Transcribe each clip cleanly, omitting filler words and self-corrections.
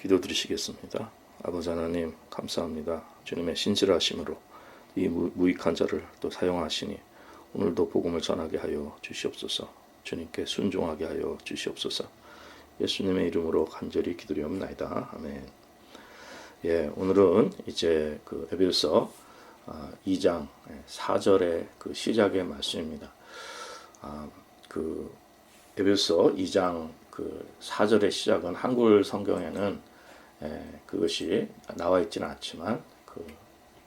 기도드리시겠습니다. 아버지 하나님 감사합니다. 주님의 신실하심으로 이 무익한 자를 또 사용하시니 오늘도 복음을 전하게 하여 주시옵소서. 주님께 순종하게 하여 주시옵소서. 예수님의 이름으로 간절히 기도리옵나이다. 아멘. 예, 오늘은 이제 그 에베소서 2장 4절의 그 시작의 말씀입니다. 그 에베소서 2장 그 4절의 시작은 한글 성경에는 그것이 나와 있지는 않지만 그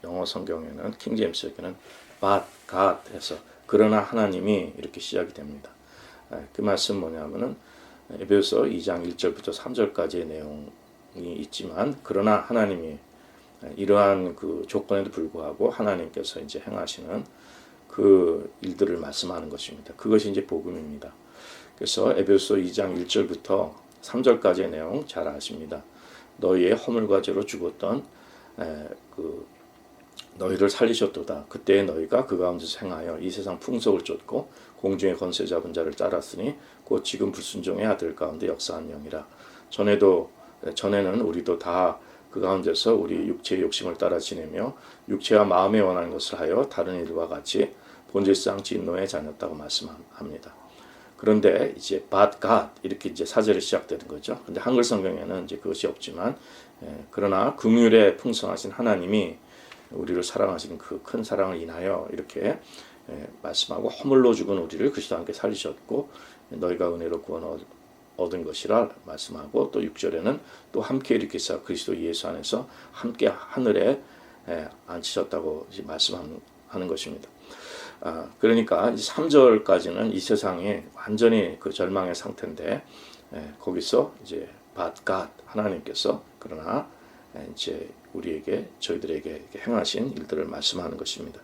영어 성경에는 킹제임스에게는 but God 해서 그러나 하나님이 이렇게 시작이 됩니다. 그 말씀 뭐냐면은 에베소서 2장 1절부터 3절까지의 내용이 있지만 그러나 하나님이 이러한 그 조건에도 불구하고 하나님께서 이제 행하시는 그 일들을 말씀하는 것입니다. 그것이 이제 복음입니다. 그래서 에베소서 2장 1절부터 3절까지의 내용 잘 아십니다. 너희의 허물과 죄로 죽었던 그 너희를 살리셨도다. 그때 너희가 그 가운데서 행하여 이 세상 풍속을 쫓고 공중의 권세 잡은 자를 따랐으니 곧 지금 불순종의 아들 가운데 역사한 영이라. 전에는 우리도 다 그 가운데서 우리 육체의 욕심을 따라 지내며 육체와 마음에 원하는 것을 하여 다른 이들과 같이 본질상 진노의 자녀였다고 말씀합니다. 그런데 이제 but God 이렇게 이제 4절이 시작되는 거죠. 근데 한글 성경에는 이제 그것이 없지만 그러나 긍휼에 풍성하신 하나님이 우리를 사랑하시는 그 큰 사랑을 인하여 이렇게 말씀하고 허물로 죽은 우리를 그리스도와 함께 살리셨고 너희가 은혜로 구원 얻은 것이라 말씀하고 또 6절에는 또 함께 일으키사 그리스도 예수 안에서 함께 하늘에 앉히셨다고 말씀하는 것입니다. 그러니까 이제 3절까지는 이 세상이 완전히 그 절망의 상태인데 거기서 이제 but God 하나님께서 그러나 이제 저희들에게 행하신 일들을 말씀하는 것입니다.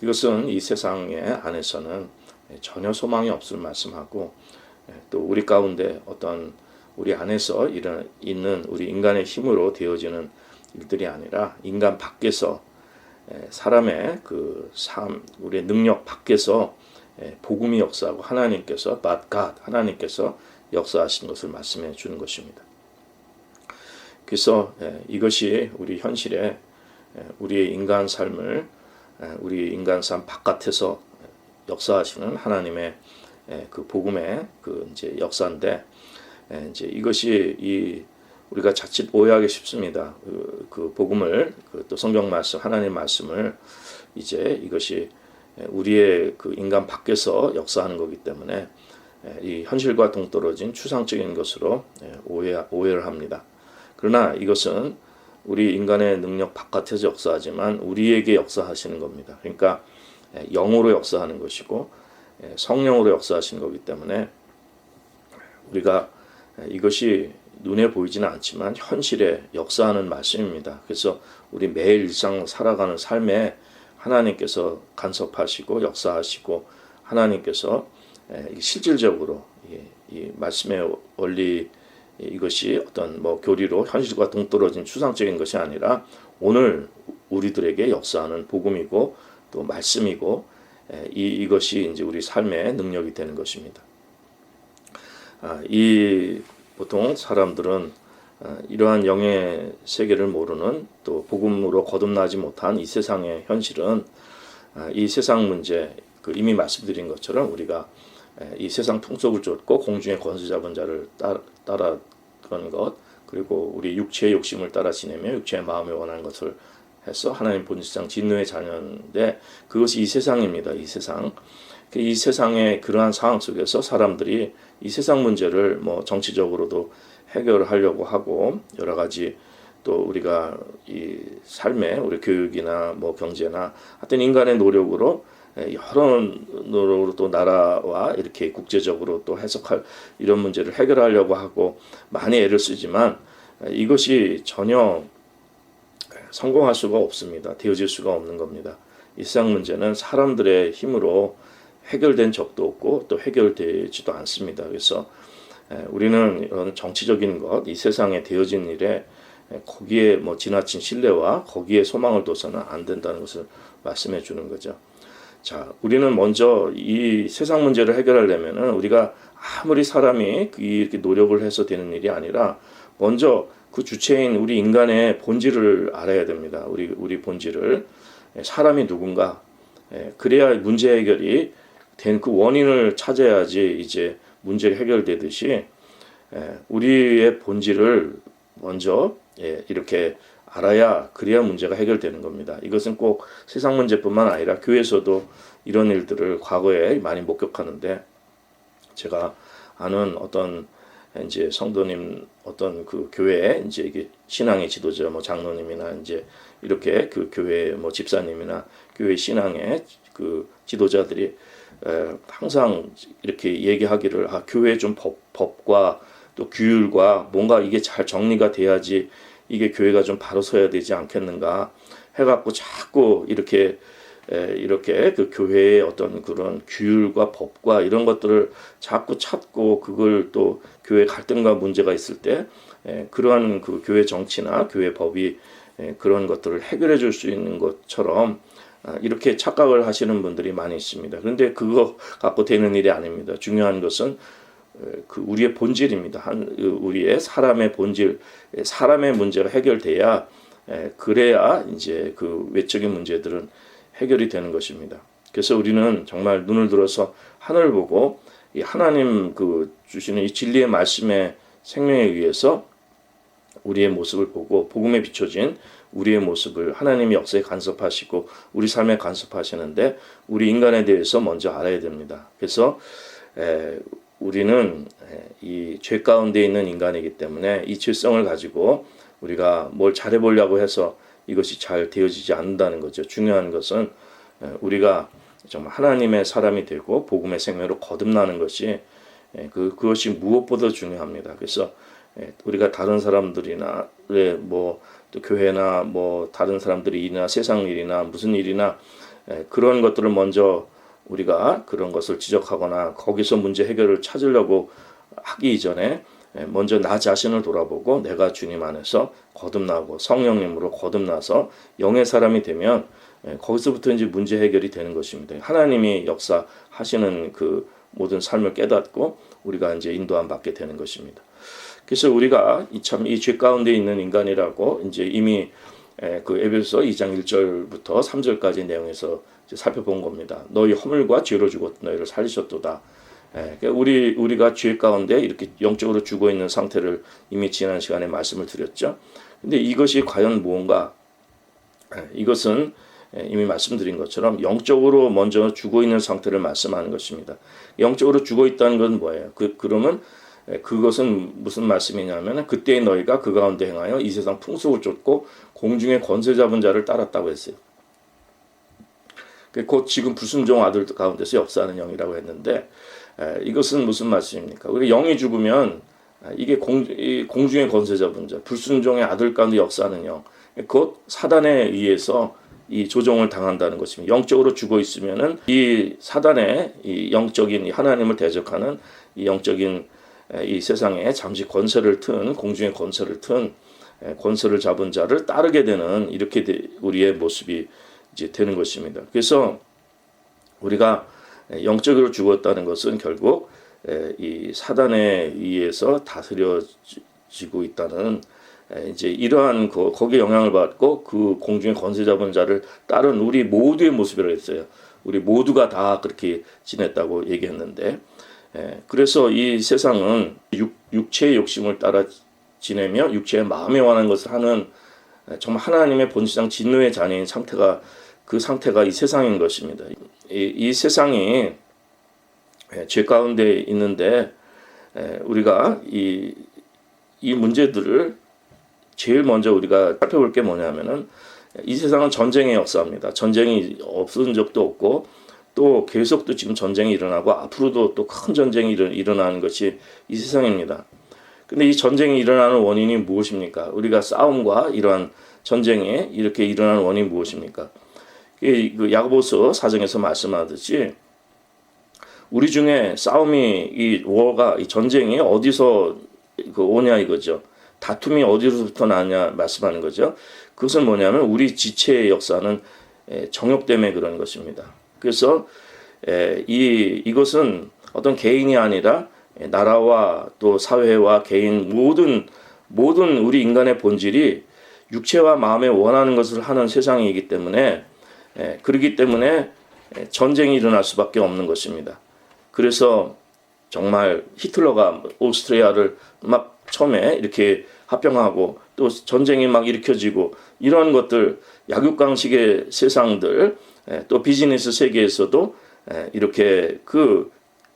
이것은 이 세상의 안에서는 전혀 소망이 없을 말씀하고 또 우리 가운데 어떤 우리 안에서 있는 우리 인간의 힘으로 되어지는 일들이 아니라 인간 밖에서 사람의 그 삶, 우리의 능력 밖에서 복음이 역사하고 하나님께서 but God 하나님께서 역사하신 것을 말씀해 주는 것입니다. 그래서 이것이 우리 현실에 우리의 인간 삶을 우리 인간 삶 바깥에서 역사하시는 하나님의 그 복음의 그 이제 역사인데 이제 이것이 우리가 자칫 오해하기 쉽습니다. 그 복음을 또 성경 말씀 하나님 말씀을 이제 이것이 우리의 그 인간 밖에서 역사하는 거기 때문에 이 현실과 동떨어진 추상적인 것으로 오해를 합니다. 그러나 이것은 우리 인간의 능력 바깥에서 역사하지만 우리에게 역사하시는 겁니다. 그러니까 영으로 역사하는 것이고 성령으로 역사하시는 거기 때문에 우리가 이것이 눈에 보이지는 않지만 현실에 역사하는 말씀입니다. 그래서 우리 매일 일상 살아가는 삶에 하나님께서 간섭하시고 역사하시고 하나님께서 실질적으로 이 말씀의 원리 이것이 어떤 뭐 교리로 현실과 동떨어진 추상적인 것이 아니라 오늘 우리들에게 역사하는 복음이고 또 말씀이고 이것이 이제 우리 삶의 능력이 되는 것입니다. 보통 사람들은 이러한 영의 세계를 모르는 또 복음으로 거듭나지 못한 이 세상의 현실은 이 세상 문제 이미 말씀드린 것처럼 우리가 이 세상 풍속을 쫓고 공중의 권세 잡은 자를 따라가는 것 그리고 우리 육체의 욕심을 따라 지내며 육체의 마음에 원하는 것을 해서 하나님 본질상 진노의 자녀인데 그것이 이 세상입니다. 이 세상. 이 세상의 그러한 상황 속에서 사람들이 이 세상 문제를 뭐 정치적으로도 해결하려고 하고 여러 가지 또 우리가 이 삶에 우리 교육이나 뭐 경제나 하여튼 인간의 노력으로 여러 노력으로 또 나라와 이렇게 국제적으로 또 해석할 이런 문제를 해결하려고 하고 많이 애를 쓰지만 이것이 전혀 성공할 수가 없습니다. 되어질 수가 없는 겁니다. 이 세상 문제는 사람들의 힘으로 해결된 적도 없고 또 해결되지도 않습니다. 그래서 우리는 이런 정치적인 것, 이 세상에 되어진 일에 거기에 뭐 지나친 신뢰와 거기에 소망을 둬서는 안 된다는 것을 말씀해 주는 거죠. 자, 우리는 먼저 이 세상 문제를 해결하려면은 우리가 아무리 사람이 이렇게 노력을 해서 되는 일이 아니라 먼저 그 주체인 우리 인간의 본질을 알아야 됩니다. 우리 본질을. 사람이 누군가. 그래야 문제 해결이 된 그 원인을 찾아야지 이제 문제가 해결되듯이 우리의 본질을 먼저 이렇게 알아야 그래야 문제가 해결되는 겁니다. 이것은 꼭 세상 문제뿐만 아니라 교회에서도 이런 일들을 과거에 많이 목격하는데, 제가 아는 어떤 이제 성도님 어떤 그 교회에 이제 이게 신앙의 지도자 뭐 장로님이나 이제 이렇게 그 교회 뭐 집사님이나 교회 신앙의 그 지도자들이 항상 이렇게 얘기하기를, 교회 좀 법과 또 규율과 뭔가 이게 잘 정리가 돼야지 이게 교회가 좀 바로 서야 되지 않겠는가 해갖고 자꾸 이렇게 그 교회의 어떤 그런 규율과 법과 이런 것들을 자꾸 찾고, 그걸 또 교회 갈등과 문제가 있을 때 그러한 그 교회 정치나 교회 법이 그런 것들을 해결해 줄 수 있는 것처럼 이렇게 착각을 하시는 분들이 많이 있습니다. 그런데 그거 갖고 되는 일이 아닙니다. 중요한 것은 그 우리의 본질입니다. 우리의 사람의 본질, 사람의 문제가 해결돼야 그래야 이제 그 외적인 문제들은 해결이 되는 것입니다. 그래서 우리는 정말 눈을 들어서 하늘을 보고 이 하나님 그 주시는 이 진리의 말씀의 생명에 의해서 우리의 모습을 보고 복음에 비춰진 우리의 모습을 하나님이 역사에 간섭하시고 우리 삶에 간섭하시는데 우리 인간에 대해서 먼저 알아야 됩니다. 그래서 우리는 이 죄 가운데 있는 인간이기 때문에 이 죄성을 가지고 우리가 뭘 잘해보려고 해서 이것이 잘 되어지지 않는다는 거죠. 중요한 것은 우리가 정말 하나님의 사람이 되고 복음의 생명으로 거듭나는 것이 그것이 무엇보다 중요합니다. 그래서 우리가 다른 사람들이나 뭐 또 교회나 뭐 다른 사람들이 일이나 세상 일이나 무슨 일이나 그런 것들을 먼저 우리가 그런 것을 지적하거나 거기서 문제 해결을 찾으려고 하기 이전에 먼저 나 자신을 돌아보고 내가 주님 안에서 거듭나고 성령님으로 거듭나서 영의 사람이 되면 거기서부터 이제 문제 해결이 되는 것입니다. 하나님이 역사하시는 그 모든 삶을 깨닫고 우리가 이제 인도함 받게 되는 것입니다. 그래서 우리가 참 이 죄 가운데 있는 인간이라고 이제 이미 그 에베소서 2장 1절부터 3절까지 내용에서 이제 살펴본 겁니다. 너희 허물과 죄로 죽었던 너희를 살리셨도다. 우리가 죄 가운데 이렇게 영적으로 죽어 있는 상태를 이미 지난 시간에 말씀을 드렸죠. 근데 이것이 과연 무언가? 이것은 이미 말씀드린 것처럼 영적으로 먼저 죽어 있는 상태를 말씀하는 것입니다. 영적으로 죽어 있다는 건 뭐예요? 그러면 그것은 무슨 말씀이냐면 그때의 너희가 그 가운데 행하여 이 세상 풍속을 쫓고 공중의 권세 잡은 자를 따랐다고 했어요. 곧 지금 불순종 아들 가운데서 역사하는 영이라고 했는데 이것은 무슨 말씀입니까? 우리 영이 죽으면 이게 공중의 권세 잡은 자, 불순종의 아들 가운데 역사하는 영, 곧 사단에 의해서 이 조종을 당한다는 것입니다. 영적으로 죽어 있으면은 이 사단의 이 영적인 하나님을 대적하는 이 영적인 이 세상에 잠시 권세를 튼 공중의 권세를 튼 권세를 잡은 자를 따르게 되는 이렇게 우리의 모습이 이제 되는 것입니다. 그래서 우리가 영적으로 죽었다는 것은 결국 이 사단에 의해서 다스려지고 있다는 이제 이러한 거기에 영향을 받고 그 공중의 권세 잡은 자를 따른 우리 모두의 모습이라고 했어요. 우리 모두가 다 그렇게 지냈다고 얘기했는데, 그래서 이 세상은 육체의 욕심을 따라 지내며 육체의 마음에 원하는 것을 하는 정말 하나님의 본질상 진노의 자녀인 상태가 그 상태가 이 세상인 것입니다. 이 세상이 죄 가운데 있는데 우리가 이 문제들을 제일 먼저 우리가 살펴볼 게 뭐냐면은 이 세상은 전쟁의 역사입니다. 전쟁이 없은 적도 없고 또 계속 또 지금 전쟁이 일어나고 앞으로도 또 큰 전쟁이 일어나는 것이 이 세상입니다. 근데 이 전쟁이 일어나는 원인이 무엇입니까? 우리가 싸움과 이러한 전쟁이 이렇게 일어나는 원인이 무엇입니까? 그 야고보서 4장에서 말씀하듯이 우리 중에 싸움이 이 전쟁이 어디서 오냐 이거죠. 다툼이 어디로부터 나냐 말씀하는 거죠. 그것은 뭐냐면 우리 지체의 역사는 정욕 때문에 그런 것입니다. 그래서 이것은 어떤 개인이 아니라 나라와 또 사회와 개인 모든 모든 우리 인간의 본질이 육체와 마음에 원하는 것을 하는 세상이기 때문에 그렇기 때문에 전쟁이 일어날 수밖에 없는 것입니다. 그래서 정말 히틀러가 오스트리아를 막 처음에 이렇게 합병하고 또 전쟁이 막 일으켜지고 이런 것들 약육강식의 세상들 또 비즈니스 세계에서도 이렇게 그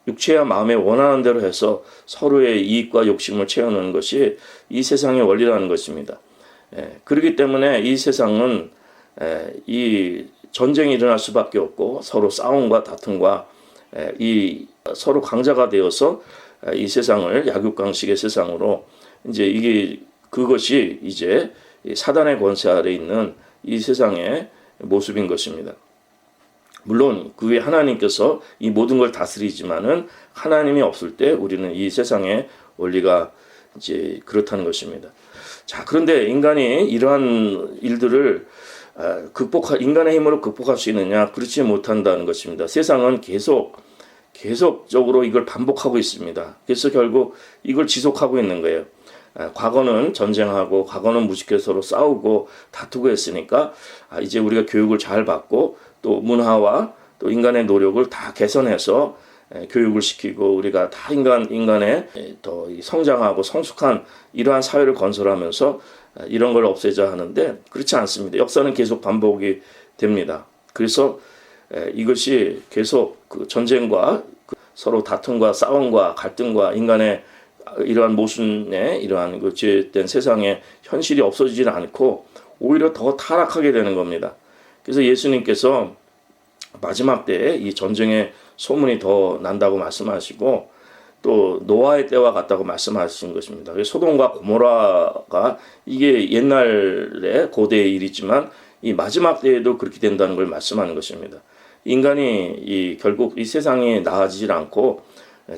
육체와 마음에 원하는 대로 해서 서로의 이익과 욕심을 채우는 것이 이 세상의 원리라는 것입니다. 그렇기 때문에 이 세상은 이 전쟁이 일어날 수밖에 없고 서로 싸움과 다툼과 이 서로 강자가 되어서 이 세상을 약육강식의 세상으로 이제 이게 그것이 이제 사단의 권세 아래 있는 이 세상의 모습인 것입니다. 물론 그 외에 하나님께서 이 모든 걸 다스리지만은 하나님이 없을 때 우리는 이 세상의 원리가 이제 그렇다는 것입니다. 자, 그런데 인간이 이러한 일들을 인간의 힘으로 극복할 수 있느냐? 그렇지 못한다는 것입니다. 세상은 계속적으로 이걸 반복하고 있습니다. 그래서 결국 이걸 지속하고 있는 거예요. 과거는 전쟁하고 과거는 무식해 서로 싸우고 다투고 했으니까 이제 우리가 교육을 잘 받고 또 문화와 또 인간의 노력을 다 개선해서 교육을 시키고 우리가 다 인간의 더 성장하고 성숙한 이러한 사회를 건설하면서 이런 걸 없애자 하는데 그렇지 않습니다. 역사는 계속 반복이 됩니다. 그래서 이것이 계속 그 전쟁과 서로 다툼과 싸움과 갈등과 인간의 이러한 모순의 이러한 그 죄된 세상의 현실이 없어지지는 않고 오히려 더 타락하게 되는 겁니다. 그래서 예수님께서 마지막 때에 이 전쟁의 소문이 더 난다고 말씀하시고 또 노아의 때와 같다고 말씀하신 것입니다. 소돔과 고모라가 이게 옛날의 고대의 일이지만 이 마지막 때에도 그렇게 된다는 걸 말씀하는 것입니다. 인간이 결국 이 세상이 나아지질 않고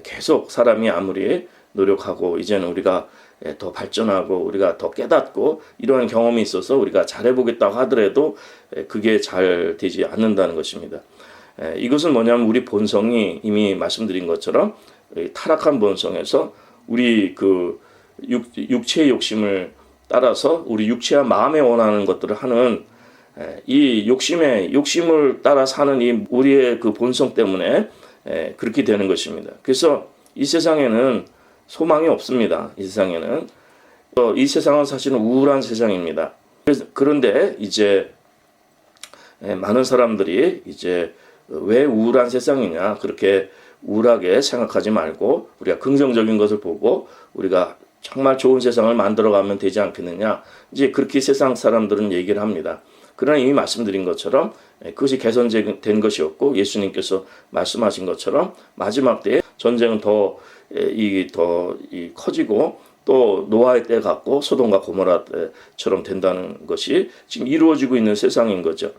계속 사람이 아무리 노력하고 이제는 우리가 더 발전하고 우리가 더 깨닫고 이러한 경험이 있어서 우리가 잘해보겠다고 하더라도 그게 잘 되지 않는다는 것입니다. 이것은 뭐냐면 우리 본성이 이미 말씀드린 것처럼 타락한 본성에서 우리 그 육체의 욕심을 따라서 우리 육체와 마음에 원하는 것들을 하는 이 욕심을 따라 사는 이 우리의 그 본성 때문에 그렇게 되는 것입니다. 그래서 이 세상에는 소망이 없습니다. 이 세상은 사실은 우울한 세상입니다. 그런데 이제 많은 사람들이 이제 왜 우울한 세상이냐 그렇게 우울하게 생각하지 말고 우리가 긍정적인 것을 보고 우리가 정말 좋은 세상을 만들어가면 되지 않겠느냐 이제 그렇게 세상 사람들은 얘기를 합니다. 그러나 이미 말씀드린 것처럼 그것이 개선된 것이었고 예수님께서 말씀하신 것처럼 마지막 때에 전쟁은 더 커지고 또 노아의 때 같고 소돔과 고모라 때처럼 된다는 것이 지금 이루어지고 있는 세상인 거죠.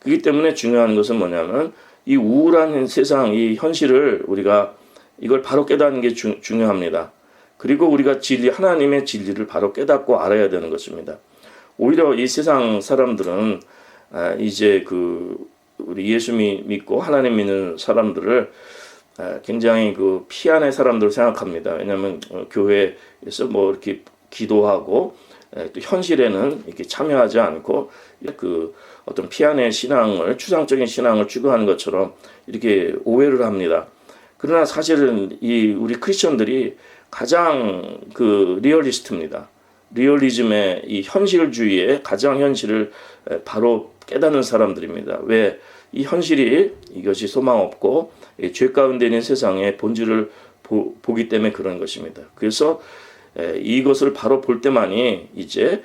그렇기 때문에 중요한 것은 뭐냐면 이 우울한 세상, 이 현실을 우리가 이걸 바로 깨닫는 게 중요합니다. 그리고 우리가 하나님의 진리를 바로 깨닫고 알아야 되는 것입니다. 오히려 이 세상 사람들은 이제 우리 예수 믿고 하나님 믿는 사람들을 굉장히 그 피안의 사람들을 생각합니다. 왜냐하면 교회에서 뭐 이렇게 기도하고 또 현실에는 이렇게 참여하지 않고 그 어떤 피안의 추상적인 신앙을 추구하는 것처럼 이렇게 오해를 합니다. 그러나 사실은 우리 크리스천들이 가장 리얼리스트입니다. 리얼리즘의 이 현실주의의 가장 현실을 바로 깨닫는 사람들입니다. 왜? 이 현실이 이것이 소망 없고 죄 가운데 있는 세상의 본질을 보기 때문에 그런 것입니다. 그래서 이것을 바로 볼 때만이 이제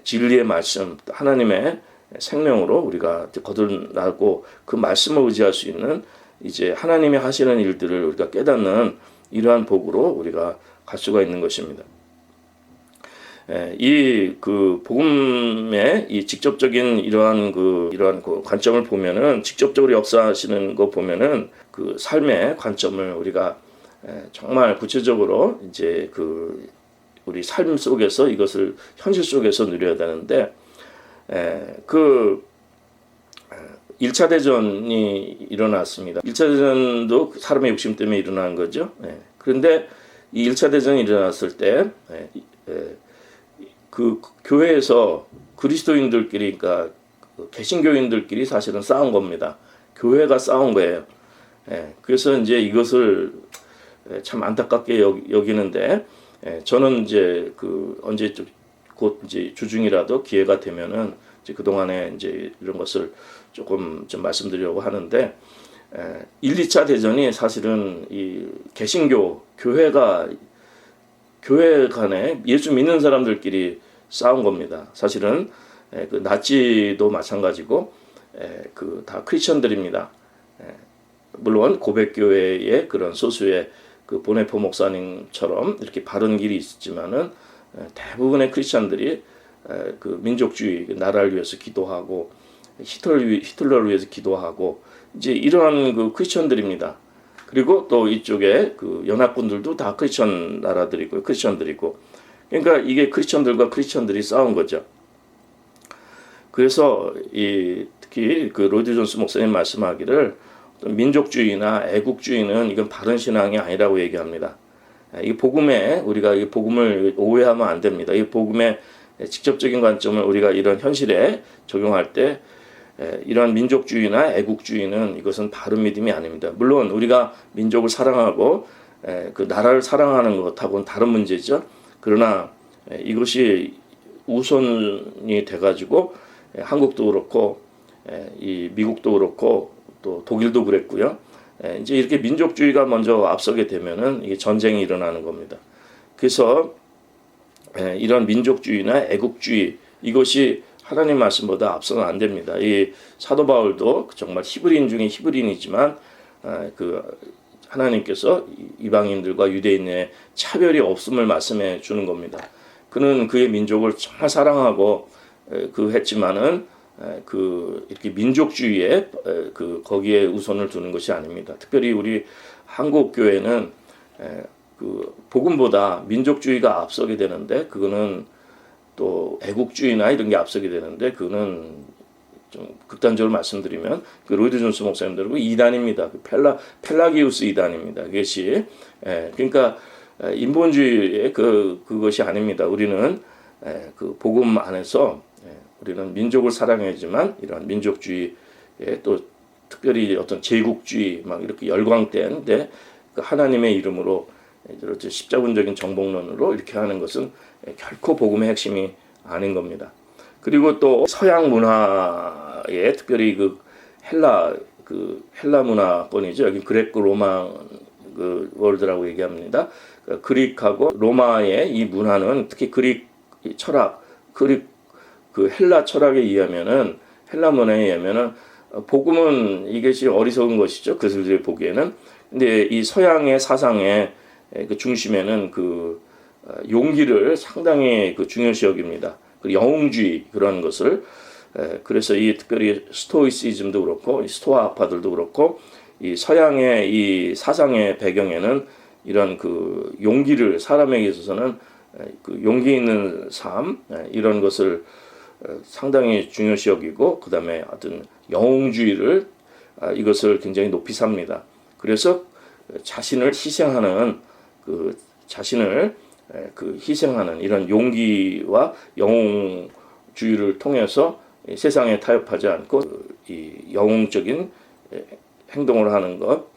진리의 말씀, 하나님의 생명으로 우리가 거듭나고 그 말씀을 의지할 수 있는 이제 하나님이 하시는 일들을 우리가 깨닫는 이러한 복으로 우리가 갈 수가 있는 것입니다. 이 복음의 이 직접적인 이러한 관점을 보면은 직접적으로 역사하시는 거 보면은 그 삶의 관점을 우리가 정말 구체적으로 이제 우리 삶 속에서 이것을 현실 속에서 누려야 되는데 1차 대전이 일어났습니다. 1차 대전도 사람의 욕심 때문에 일어난 거죠. 그런데 이 1차 대전이 일어났을 때 그 교회에서 그리스도인들끼리, 그러니까 개신교인들끼리 사실은 싸운 겁니다. 교회가 싸운 거예요. 그래서 이제 이것을 참 안타깝게 여기는데, 저는 이제 언제 곧 이제 주중이라도 기회가 되면은 이제 그 동안에 이제 이런 것을 조금 좀 말씀드리려고 하는데, 1, 2차 대전이 사실은 이 개신교 교회 간에 예수 믿는 사람들끼리 싸운 겁니다. 사실은 그 나치도 마찬가지고 다 크리스천들입니다. 물론 고백교회의 그런 소수의 그 보네포 목사님처럼 이렇게 바른 길이 있었지만은 대부분의 크리스천들이 그 민족주의 나라를 위해서 기도하고 히틀러를 위해서 기도하고 이제 이러한 그 크리스천들입니다. 그리고 또 이쪽에 그 연합군들도 다 크리스천 나라들이고 크리스천들이고, 그러니까 이게 크리스천들과 크리스천들이 싸운 거죠. 그래서 특히 그 로이드 존스 목사님 말씀하기를 민족주의나 애국주의는 이건 바른 신앙이 아니라고 얘기합니다. 이 복음에 우리가 이 복음을 오해하면 안 됩니다. 이 복음의 직접적인 관점을 우리가 이런 현실에 적용할 때 이런 민족주의나 애국주의는 이것은 바른 믿음이 아닙니다. 물론 우리가 민족을 사랑하고 그 나라를 사랑하는 것하고는 다른 문제죠. 그러나 이것이 우선이 돼가지고 한국도 그렇고 이 미국도 그렇고 또 독일도 그랬고요. 이제 이렇게 민족주의가 먼저 앞서게 되면은 이게 전쟁이 일어나는 겁니다. 그래서 이런 민족주의나 애국주의 이것이 하나님 말씀보다 앞서는 안 됩니다. 이 사도 바울도 정말 히브리인 중에 히브리인이지만 그 하나님께서 이방인들과 유대인의 차별이 없음을 말씀해 주는 겁니다. 그는 그의 민족을 정말 사랑하고 했지만은 이렇게 민족주의에 거기에 우선을 두는 것이 아닙니다. 특별히 우리 한국 교회는 그 복음보다 민족주의가 앞서게 되는데, 그거는 또 애국주의나 이런 게 앞서게 되는데, 그거는 좀 극단적으로 말씀드리면 그 로이드 존스 목사님들은 이단입니다. 그 펠라기우스 이단입니다. 그것이 그러니까 인본주의의 그것이 아닙니다. 우리는 그 복음 안에서 우리는 민족을 사랑하지만 이런 민족주의에 또 특별히 어떤 제국주의 막 이렇게 열광된데 그 하나님의 이름으로 십자군적인 정복론으로 이렇게 하는 것은 결코 복음의 핵심이 아닌 겁니다. 그리고 또 서양 문화에 특별히 헬라 문화권이죠. 여기 그레코 로마 월드라고 얘기합니다. 그릭하고 로마의 이 문화는 특히 그릭 철학, 그 헬라 철학에 의하면은, 헬라 문화에 의하면은 복음은 이것이 어리석은 것이죠. 그들이 보기에는. 근데 이 서양의 사상의 그 중심에는 용기를 상당히 중요시 여깁니다. 영웅주의 그런 것을. 그래서 이 특별히 스토이시즘도 그렇고 스토아파들도 그렇고 이 서양의 이 사상의 배경에는 이런 용기를, 사람에게 있어서는 용기 있는 삶 이런 것을 상당히 중요시 여기고, 그 다음에 어떤 영웅주의를 이것을 굉장히 높이 삽니다. 그래서 자신을 희생하는 희생하는 이런 용기와 영웅주의를 통해서 세상에 타협하지 않고 이 영웅적인 행동을 하는 것,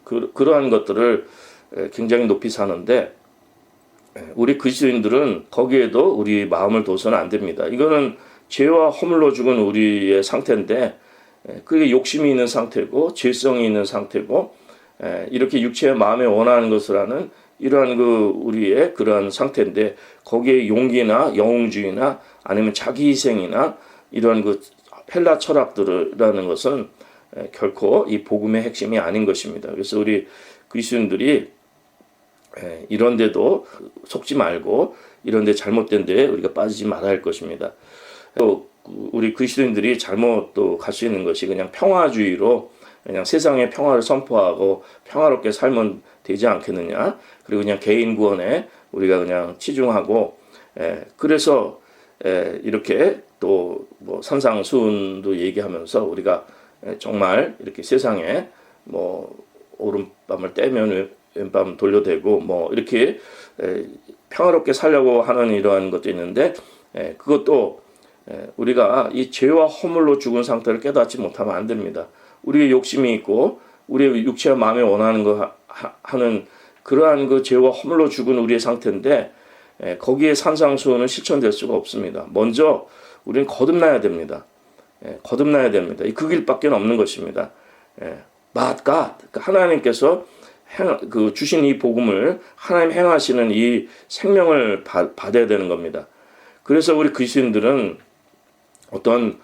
그러한 것들을 굉장히 높이 사는데, 우리 그리스도인들은 거기에도 우리 마음을 둬서는 안 됩니다. 이거는 죄와 허물로 죽은 우리의 상태인데, 그게 욕심이 있는 상태고 죄성이 있는 상태고, 이렇게 육체의 마음에 원하는 것을 하는 이러한 우리의 그러한 상태인데, 거기에 용기나 영웅주의나 아니면 자기 희생이나 이런 헬라 철학들이라는 것은 결코 이 복음의 핵심이 아닌 것입니다. 그래서 우리 그리스도인들이 이런 데도 속지 말고 이런 데 잘못된 데에 우리가 빠지지 말아야 할 것입니다. 또 우리 그리스도인들이 잘못 또 갈 수 있는 것이 그냥 평화주의로 그냥 세상의 평화를 선포하고 평화롭게 살면 되지 않겠느냐. 그리고 그냥 개인 구원에 우리가 그냥 치중하고, 그래서 이렇게 또 뭐 산상수훈도 얘기하면서 우리가 정말 이렇게 세상에 뭐 오른밤을 떼면 왼밤 돌려대고 뭐 이렇게 평화롭게 살려고 하는 이러한 것도 있는데, 그것도 우리가 이 죄와 허물로 죽은 상태를 깨닫지 못하면 안 됩니다. 우리의 욕심이 있고 우리의 육체와 마음에 원하는 거 하는 그러한 그 죄와 허물로 죽은 우리의 상태인데 거기에 산상수훈은 실천될 수가 없습니다. 먼저 우리는 거듭나야 됩니다. 거듭나야 됩니다. 그 길밖에 없는 것입니다. But God, 하나님께서 주신 이 복음을 하나님 행하시는 이 생명을 받아야 되는 겁니다. 그래서 우리 그리스도인들은 어떤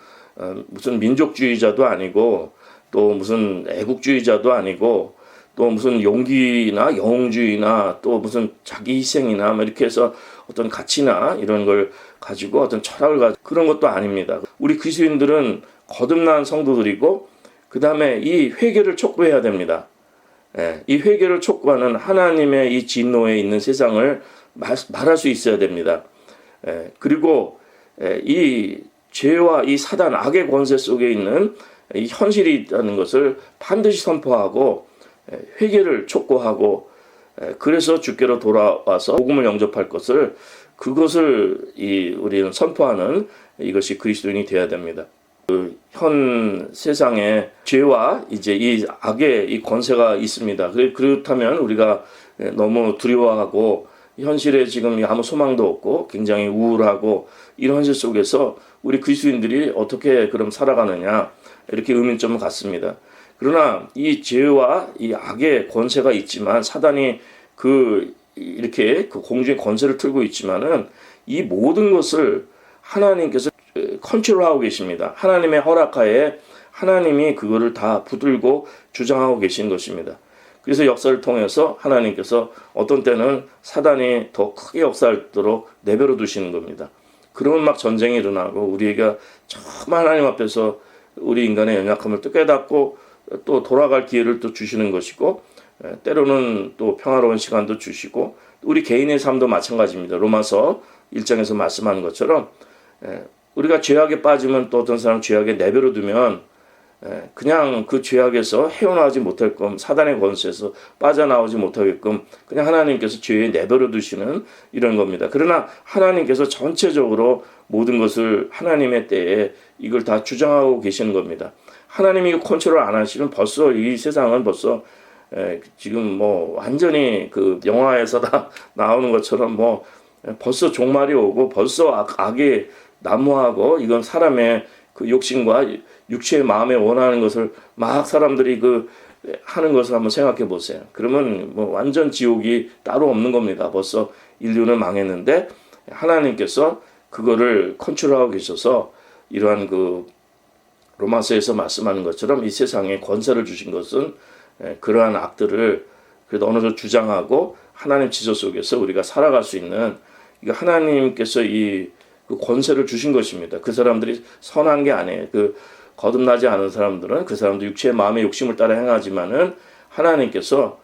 무슨 민족주의자도 아니고 또 무슨 애국주의자도 아니고 또 무슨 용기나 영웅주의나 또 무슨 자기 희생이나 뭐 이렇게 해서 어떤 가치나 이런 걸 가지고 어떤 철학을 가지고 그런 것도 아닙니다. 우리 그리스도인들은 거듭난 성도들이고 그 다음에 이 회개를 촉구해야 됩니다. 이 회개를 촉구하는 하나님의 이 진노에 있는 세상을 말할 수 있어야 됩니다. 그리고 이 죄와 이 사단 악의 권세 속에 있는 이 현실이 있다는 것을 반드시 선포하고 회개를 촉구하고 그래서 주께로 돌아와서 복음을 영접할 것을 그것을 우리는 선포하는 이것이 그리스도인이 되어야 됩니다. 현 세상에 죄와 이제 이 악의 이 권세가 있습니다. 그렇다면 우리가 너무 두려워하고 현실에 지금 아무 소망도 없고 굉장히 우울하고 이런 현실 속에서 우리 그리스도인들이 어떻게 그럼 살아가느냐 이렇게 의문점을 갖습니다. 그러나 이 죄와 이 악의 권세가 있지만 사단이 이렇게 그 공중의 권세를 틀고 있지만은 이 모든 것을 하나님께서 컨트롤하고 계십니다. 하나님의 허락하에 하나님이 그거를 다 붙들고 주장하고 계신 것입니다. 그래서 역사를 통해서 하나님께서 어떤 때는 사단이 더 크게 역사하도록 내버려 두시는 겁니다. 그러면 막 전쟁이 일어나고 우리가 정말 하나님 앞에서 우리 인간의 연약함을 또 깨닫고 또 돌아갈 기회를 또 주시는 것이고 때로는 또 평화로운 시간도 주시고 우리 개인의 삶도 마찬가지입니다. 로마서 1장에서 말씀하는 것처럼 우리가 죄악에 빠지면 또 어떤 사람 죄악에 내버려 두면 그냥 그 죄악에서 헤어나오지 못할끔 사단의 권세에서 빠져나오지 못하게끔 그냥 하나님께서 죄에 내버려 두시는 이런 겁니다. 그러나 하나님께서 전체적으로 모든 것을 하나님의 때에 이걸 다 주장하고 계시는 겁니다. 하나님이 컨트롤 안 하시면 벌써 이 세상은 벌써 지금 뭐 완전히 그 영화에서 다 나오는 것처럼 뭐 벌써 종말이 오고 벌써 악이 난무하고 이건 사람의 그 욕심과 육체의 마음에 원하는 것을 막 사람들이 하는 것을 한번 생각해 보세요. 그러면 뭐 완전 지옥이 따로 없는 겁니다. 벌써 인류는 망했는데 하나님께서 그거를 컨트롤하고 계셔서 이러한 로마서에서 말씀하는 것처럼 이 세상에 권세를 주신 것은 그러한 악들을 그래도 어느 정도 주장하고 하나님 지조 속에서 우리가 살아갈 수 있는 이거 하나님께서 그 권세를 주신 것입니다. 그 사람들이 선한 게 아니에요. 거듭나지 않은 사람들은 그 사람도 육체의 마음의 욕심을 따라 행하지만은 하나님께서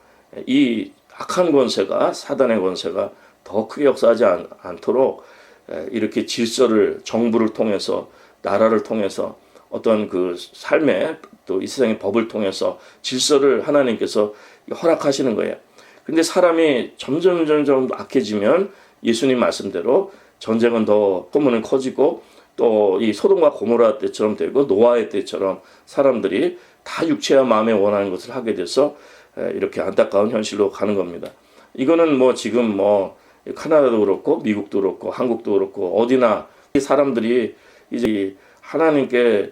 이 악한 권세가 사단의 권세가 더 크게 역사하지 않도록 이렇게 질서를 정부를 통해서 나라를 통해서 어떤 그 삶의 또 이 세상의 법을 통해서 질서를 하나님께서 허락하시는 거예요. 근데 사람이 점점 악해지면 예수님 말씀대로 전쟁은 더 소문은 커지고 또 이 소돔과 고모라 때처럼 되고 노아의 때처럼 사람들이 다 육체와 마음에 원하는 것을 하게 돼서 이렇게 안타까운 현실로 가는 겁니다. 이거는 뭐 지금 뭐 카나다도 그렇고 미국도 그렇고 한국도 그렇고 어디나 사람들이 이제 하나님께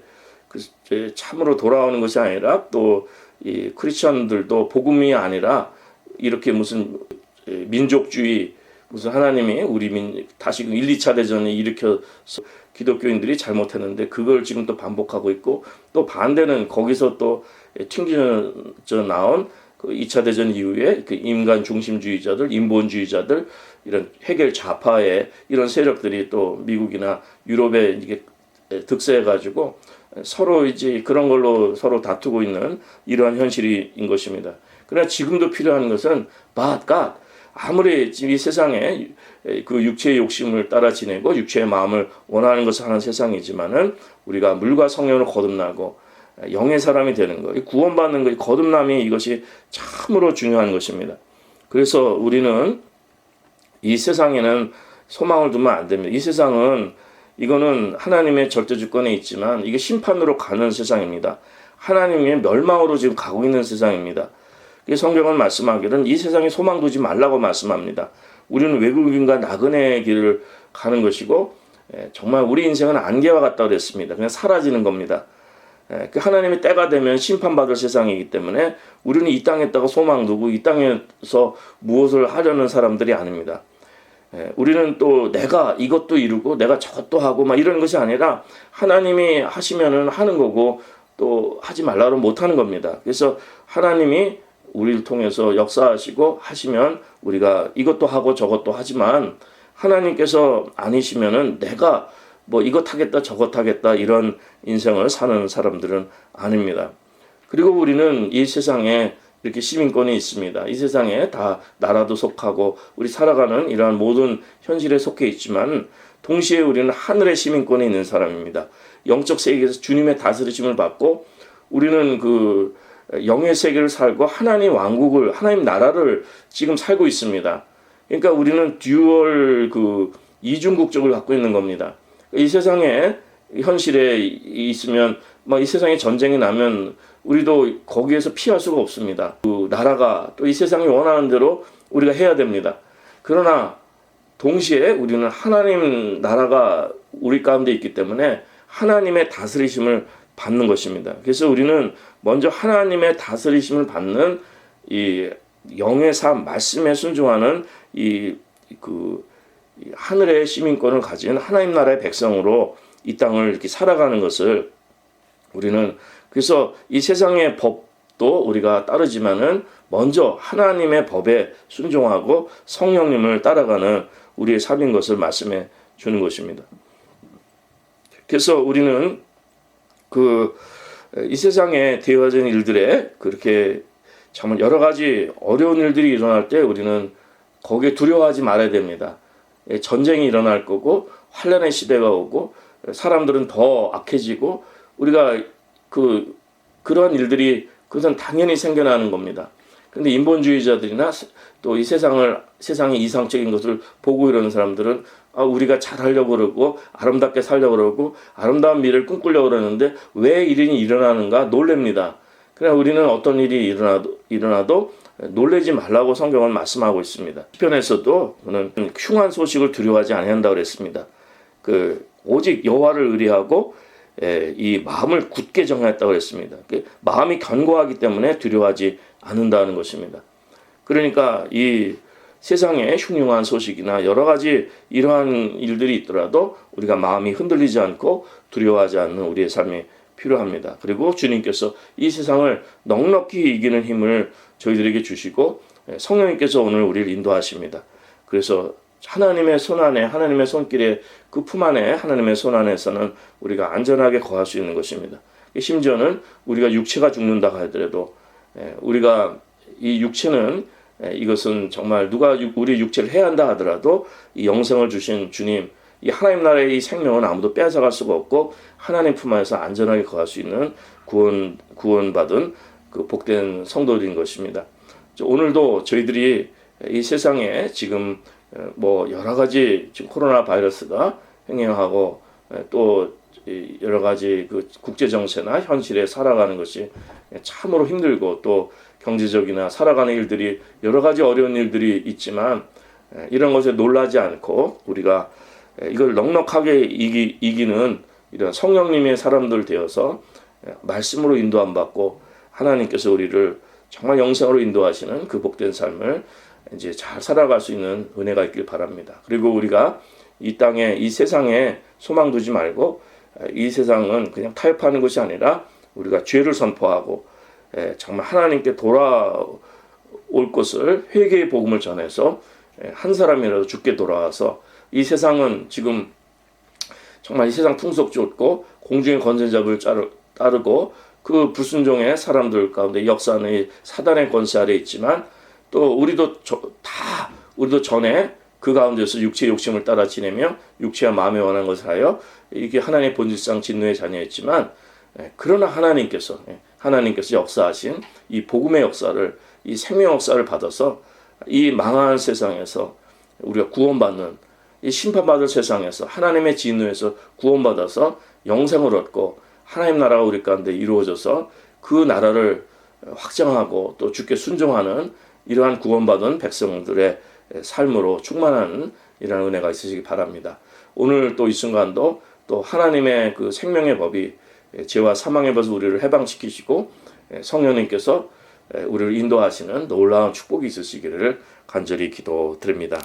참으로 돌아오는 것이 아니라 또 이 크리스천들도 복음이 아니라 이렇게 무슨 민족주의 무슨 하나님이 우리 다시 1, 2차 대전을 일으켜서 기독교인들이 잘못했는데 그걸 지금 또 반복하고 있고 또 반대는 거기서 또 튕겨져 나온 그 2차 대전 이후에 그 인간 중심주의자들, 인본주의자들 이런 해결 좌파의 이런 세력들이 또 미국이나 유럽에 이게 득세해가지고 서로 이제 그런 걸로 서로 다투고 있는 이러한 현실인 것입니다. 그러나 지금도 필요한 것은 But God, 아무리 이 세상에 그 육체의 욕심을 따라 지내고 육체의 마음을 원하는 것을 하는 세상이지만은 우리가 물과 성령으로 거듭나고 영의 사람이 되는 것, 구원받는 것, 거듭남이 이것이 참으로 중요한 것입니다. 그래서 우리는 이 세상에는 소망을 두면 안 됩니다. 이 세상은 이거는 하나님의 절대 주권에 있지만 이게 심판으로 가는 세상입니다. 하나님의 멸망으로 지금 가고 있는 세상입니다. 성경은 말씀하기는 이 세상에 소망 두지 말라고 말씀합니다. 우리는 외국인과 나그네의 길을 가는 것이고 정말 우리 인생은 안개와 같다고 그랬습니다. 그냥 사라지는 겁니다. 하나님의 때가 되면 심판받을 세상이기 때문에 우리는 이 땅에다가 소망 두고 이 땅에서 무엇을 하려는 사람들이 아닙니다. 우리는 또 내가 이것도 이루고 내가 저것도 하고 막 이런 것이 아니라 하나님이 하시면은 하는 거고 또 하지 말라고 못 하는 겁니다. 그래서 하나님이 우리를 통해서 역사하시고 하시면 우리가 이것도 하고 저것도 하지만 하나님께서 아니시면은 내가 뭐 이것 하겠다 저것 하겠다 이런 인생을 사는 사람들은 아닙니다. 그리고 우리는 이 세상에 이렇게 시민권이 있습니다. 이 세상에 다 나라도 속하고 우리 살아가는 이러한 모든 현실에 속해 있지만 동시에 우리는 하늘의 시민권이 있는 사람입니다. 영적 세계에서 주님의 다스리심을 받고 우리는 그 영의 세계를 살고 하나님 왕국을 하나님 나라를 지금 살고 있습니다. 그러니까 우리는 듀얼 그 이중국적을 갖고 있는 겁니다. 이 세상에 현실에 있으면 막 이 세상에 전쟁이 나면 우리도 거기에서 피할 수가 없습니다. 그 나라가 또 이 세상이 원하는 대로 우리가 해야 됩니다. 그러나 동시에 우리는 하나님 나라가 우리 가운데 있기 때문에 하나님의 다스리심을 받는 것입니다. 그래서 우리는 먼저 하나님의 다스리심을 받는 이 영의 삶, 말씀에 순종하는 이 하늘의 시민권을 가진 하나님 나라의 백성으로 이 땅을 이렇게 살아가는 것을 우리는 그래서 이 세상의 법도 우리가 따르지만은 먼저 하나님의 법에 순종하고 성령님을 따라가는 우리의 삶인 것을 말씀해 주는 것입니다. 그래서 우리는 이 세상에 되어진 일들에 그렇게 정말 여러 가지 어려운 일들이 일어날 때 우리는 거기에 두려워하지 말아야 됩니다. 전쟁이 일어날 거고 환난의 시대가 오고 사람들은 더 악해지고 우리가 그러한 일들이 그것은 당연히 생겨나는 겁니다. 그런데 인본주의자들이나 또 이 세상의 이상적인 것을 보고 이러는 사람들은 우리가 잘하려고 그러고 아름답게 살려고 그러고 아름다운 미래를 꿈꾸려고 그러는데 왜 이런 일이 일어나는가 놀랍니다. 그러나 우리는 어떤 일이 일어나도 놀라지 말라고 성경은 말씀하고 있습니다. 시편에서도 그는 흉한 소식을 두려워하지 아니한다고 그랬습니다. 오직 여호와를 의뢰하고 이 마음을 굳게 정하였다고 그랬습니다. 마음이 견고하기 때문에 두려워하지 않는다는 것입니다. 그러니까 이 세상에 흉흉한 소식이나 여러 가지 이러한 일들이 있더라도 우리가 마음이 흔들리지 않고 두려워하지 않는 우리의 삶이 필요합니다. 그리고 주님께서 이 세상을 넉넉히 이기는 힘을 저희들에게 주시고 성령님께서 오늘 우리를 인도하십니다. 그래서 하나님의 손 안에 하나님의 손길에 그 품 안에 하나님의 손 안에서는 우리가 안전하게 거할 수 있는 것입니다. 심지어는 우리가 육체가 죽는다 하더라도 우리가 이 육체는 이것은 정말 누가 우리 육체를 해야 한다 하더라도 이 영생을 주신 주님 이 하나님 나라의 이 생명은 아무도 빼앗아갈 수가 없고 하나님 품 안에서 안전하게 거할 수 있는 구원받은 그 복된 성도들인 것입니다. 오늘도 저희들이 이 세상에 지금 뭐 여러 가지 지금 코로나 바이러스가 횡행하고 또 여러 가지 그 국제 정세나 현실에 살아가는 것이 참으로 힘들고 또 경제적이나 살아가는 일들이 여러 가지 어려운 일들이 있지만 이런 것에 놀라지 않고 우리가 이걸 넉넉하게 이기는 이런 성령님의 사람들 되어서 말씀으로 인도함 받고 하나님께서 우리를 정말 영생으로 인도하시는 그 복된 삶을 이제 잘 살아갈 수 있는 은혜가 있길 바랍니다. 그리고 우리가 이 땅에 이 세상에 소망 두지 말고 이 세상은 그냥 타협하는 것이 아니라 우리가 죄를 선포하고 정말 하나님께 돌아올 것을 회개의 복음을 전해서 한 사람이라도 죽게 돌아와서 이 세상은 지금 정말 이 세상 풍속 쫓고 공중의 권세잡을 따르고 그 불순종의 사람들 가운데 역사는 사단의 권세 아래 있지만 또 우리도 전에 그 가운데서 육체의 욕심을 따라 지내며 육체와 마음에 원하는 것을 하여 이게 하나님의 본질상 진노의 자녀였지만 그러나 하나님께서 역사하신 이 복음의 역사를 이 생명 역사를 받아서 이 망한 세상에서 우리가 구원받는 이 심판받을 세상에서 하나님의 진노에서 구원받아서 영생을 얻고 하나님 나라가 우리 가운데 이루어져서 그 나라를 확장하고 또 주께 순종하는 이러한 구원받은 백성들의 삶으로 충만한 이러한 은혜가 있으시기 바랍니다. 오늘 또 이 순간도 또 하나님의 그 생명의 법이 죄와 사망의 법에서 우리를 해방시키시고 성령님께서 우리를 인도하시는 놀라운 축복이 있으시기를 간절히 기도드립니다.